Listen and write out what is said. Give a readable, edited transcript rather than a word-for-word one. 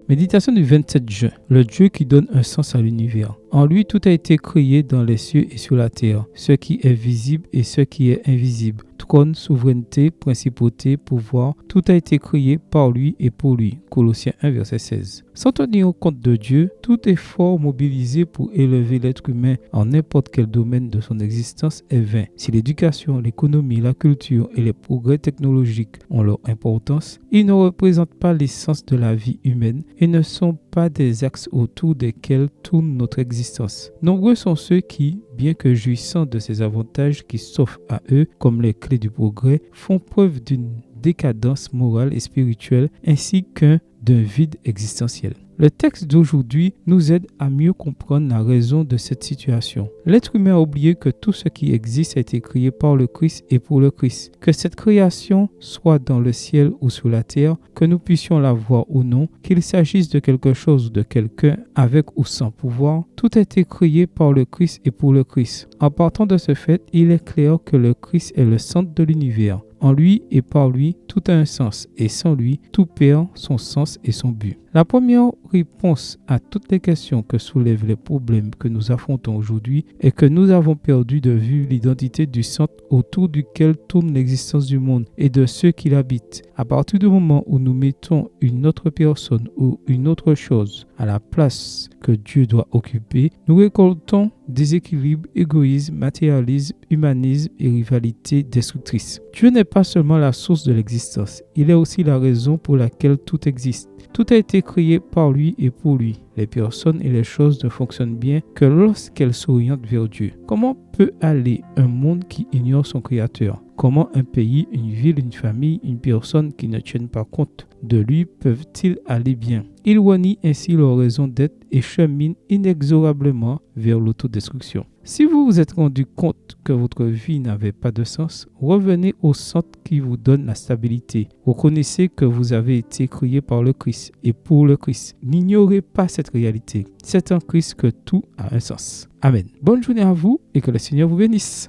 Méditation du 27 juin. Le Dieu qui donne un sens à l'univers. En lui, tout a été créé dans les cieux et sur la terre, ce qui est visible et ce qui est invisible. Trône, souveraineté, principauté, pouvoir, tout a été créé par lui et pour lui. Colossiens 1, verset 16. Sans tenir compte de Dieu, tout effort mobilisé pour élever l'être humain en n'importe quel domaine de son existence est vain. Si l'éducation, l'économie, la culture et les progrès technologiques ont leur importance, ils ne représentent pas l'essence de la vie humaine et ne sont pas des axes autour desquels tourne notre existence. Nombreux sont ceux qui, bien que jouissant de ces avantages qui s'offrent à eux comme les clés du progrès, font preuve d'une décadence morale et spirituelle ainsi qu'un d'un vide existentiel. Le texte d'aujourd'hui nous aide à mieux comprendre la raison de cette situation. L'être humain a oublié que tout ce qui existe a été créé par le Christ et pour le Christ. Que cette création soit dans le ciel ou sur la terre, que nous puissions la voir ou non, qu'il s'agisse de quelque chose ou de quelqu'un avec ou sans pouvoir, tout a été créé par le Christ et pour le Christ. En partant de ce fait, il est clair que le Christ est le centre de l'univers. En lui et par lui, tout a un sens, et sans lui, tout perd son sens et son but. La première réponse à toutes les questions que soulèvent les problèmes que nous affrontons aujourd'hui est que nous avons perdu de vue l'identité du centre autour duquel tourne l'existence du monde et de ceux qui l'habitent. À partir du moment où nous mettons une autre personne ou une autre chose à la place que Dieu doit occuper, nous récoltons déséquilibre, égoïsme, matérialisme, humanisme et rivalité destructrice. Dieu n'est pas seulement la source de l'existence, il est aussi la raison pour laquelle tout existe. Tout a été créé par lui et pour lui. Les personnes et les choses ne fonctionnent bien que lorsqu'elles s'orientent vers Dieu. Comment peut aller un monde qui ignore son Créateur? Comment un pays, une ville, une famille, une personne qui ne tiennent pas compte de lui peuvent-ils aller bien? Ils renient ainsi leur raison d'être et cheminent inexorablement vers l'autodestruction. Si vous vous êtes rendu compte que votre vie n'avait pas de sens, revenez au centre qui vous donne la stabilité. Reconnaissez que vous avez été créé par le Christ et pour le Christ. N'ignorez pas cette réalité. C'est en Christ que tout a un sens. Amen. Bonne journée à vous et que le Seigneur vous bénisse.